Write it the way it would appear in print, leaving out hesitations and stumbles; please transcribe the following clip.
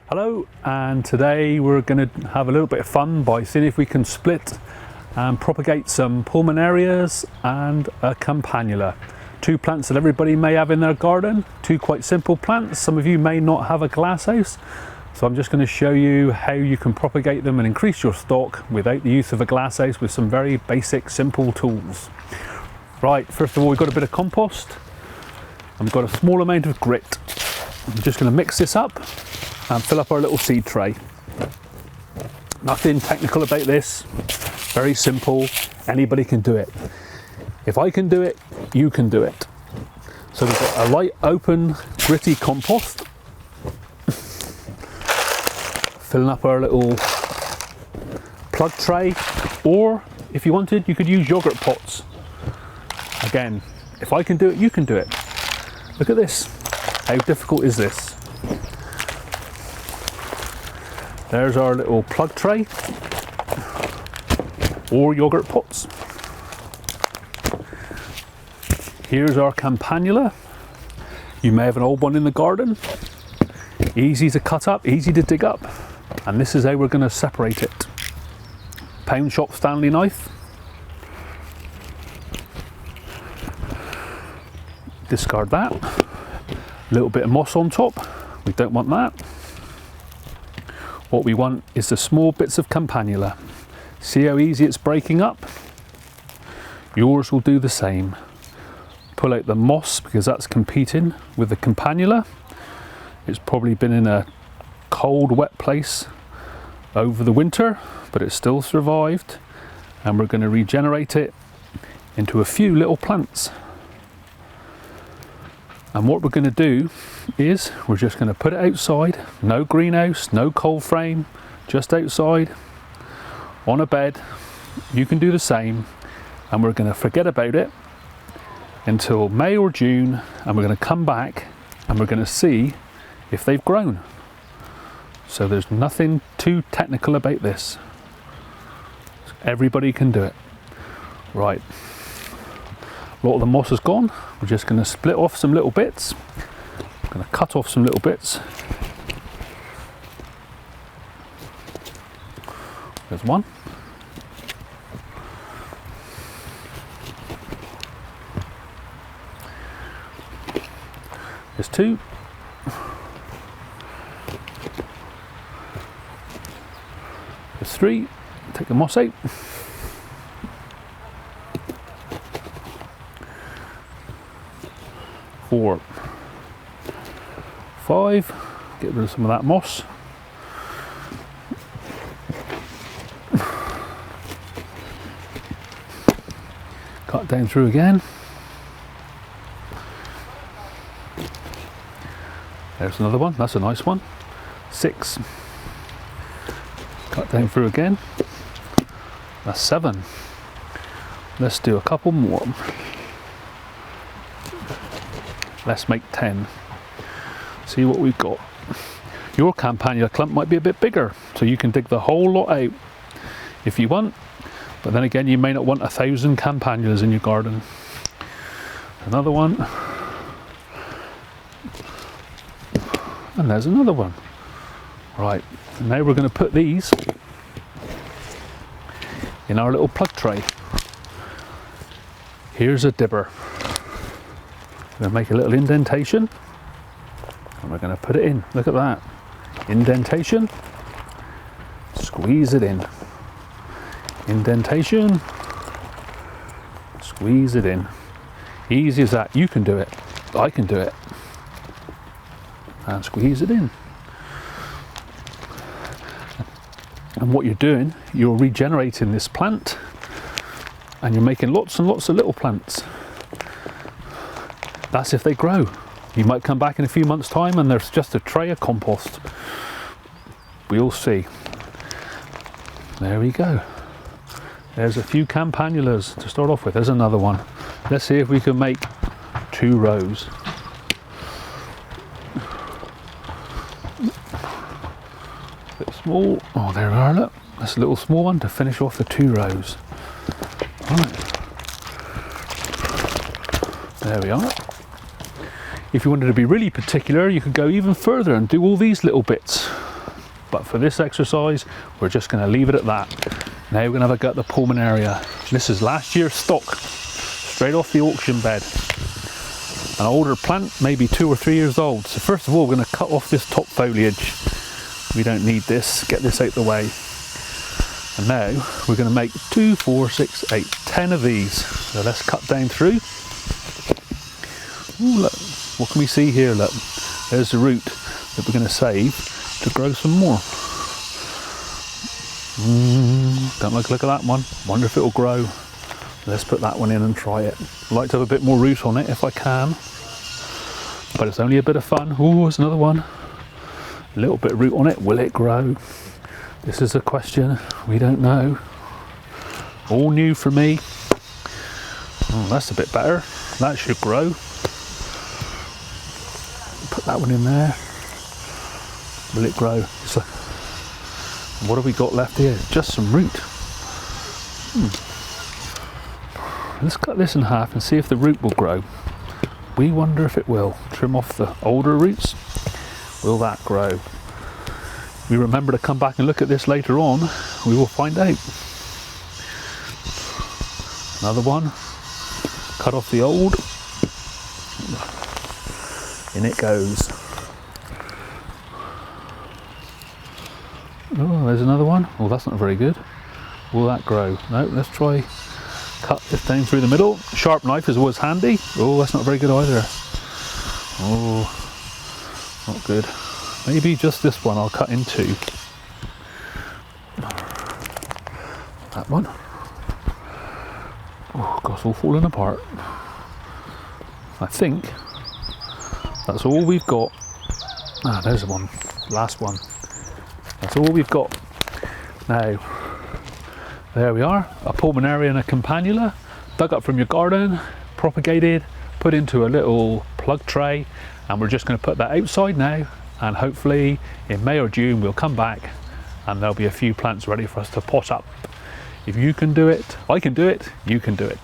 Hello, and today we're going to have a little bit of fun by seeing if we can split and propagate some pulmonarias and a campanula. Two plants that everybody may have in their garden, two quite simple plants. Some of you may not have a glass house, so I'm just going to show you how you can propagate them and increase your stock without the use of a glass house with some very basic simple tools. Right, first of all we've got a bit of compost and we've got a small amount of grit. I'm just going to mix this up and fill up our little seed tray. Nothing technical about this, very simple, anybody can do it. If I can do it, you can do it. So we've got a light, open, gritty compost. Filling up our little plug tray, or if you wanted, you could use yogurt pots. Again, if I can do it, you can do it. Look at this, how difficult is this? There's our little plug tray or yogurt pots. Here's our campanula. You may have an old one in the garden. Easy to cut up, easy to dig up. And this is how we're going to separate it. Pound shop Stanley knife. Discard that. A little bit of moss on top. We don't want that. What we want is the small bits of campanula. See how easy it's breaking up? Yours will do the same. Pull out the moss because that's competing with the campanula. It's probably been in a cold, wet place over the winter, but it's still survived. And we're going to regenerate it into a few little plants. And what we're going to do is we're just going to put it outside, no greenhouse, no cold frame, just outside on a bed. You can do the same, and we're going to forget about it until May or June, and we're going to come back and we're going to see if they've grown. So there's nothing too technical about this. Everybody can do it. Right. A lot of the moss is gone. We're just going to split off some little bits. I'm going to cut off some little bits. There's one. There's two. There's three. Take the moss out. 4, 5, get rid of some of that moss. Cut down through again. There's another one, that's a nice one. 6, cut down through again. That's 7. Let's do a couple more. Let's make 10. See what we've got. Your campanula clump might be a bit bigger, so you can dig the whole lot out if you want. But then again, you may not want 1,000 campanulas in your garden. Another one. And there's another one. Right, and now we're going to put these in our little plug tray. Here's a dibber. We're going to make a little indentation and we're going to put it in. Look at that. Indentation. Squeeze it in. Indentation. Squeeze it in. Easy as that. You can do it. I can do it. And squeeze it in. And what you're doing, you're regenerating this plant and you're making lots and lots of little plants. That's if they grow. You might come back in a few months' time and there's just a tray of compost. We'll see. There we go. There's a few campanulas to start off with. There's another one. Let's see if we can make 2 rows. Bit small. Oh, there we are, look. That's a little small one to finish off the 2 rows. Right. There we are. If you wanted to be really particular, you could go even further and do all these little bits. but for this exercise we're just going to leave it at that. Now we're going to have a go at the pulmonaria. This is last year's stock, straight off the auction bed. An older plant, maybe 2 or 3 years old. So first of all, we're going to cut off this top foliage. We don't need this, get this out the way. And now we're going to make 2, 4, 6, 8, 10 of these. So let's cut down through. Ooh, look, what can we see here? Look, there's the root that we're going to save to grow some more. Don't like the look of that one. Wonder if it'll grow. Let's put that one in and try it. I'd like to have a bit more root on it if I can, but it's only a bit of fun. Oh, there's another one. A little bit of root on it. Will it grow? This is a question we don't know. All new for me. Oh, that's a bit better. That should grow. Put that one in there. Will it grow? So, what have we got left here? Just some root. Let's cut this in half and see if the root will grow. We wonder if it will. Trim off the older roots. Will that grow? We remember to come back and look at this later on. We will find out. Another one. Cut off the old. In it goes. Oh, there's another one. Oh, that's not very good. Will that grow? No, let's try. Cut this down through the middle. Sharp knife is always handy. Oh, that's not very good either. Oh, not good. Maybe just this one I'll cut in two. That one. Oh, God, it's all falling apart. I think that's all we've got. Ah, there's the one. Last one. That's all we've got. Now, there we are, a pulmonaria and a campanula, dug up from your garden, propagated, put into a little plug tray, and we're just going to put that outside now, and hopefully in May or June we'll come back and there'll be a few plants ready for us to pot up. If you can do it, I can do it, you can do it.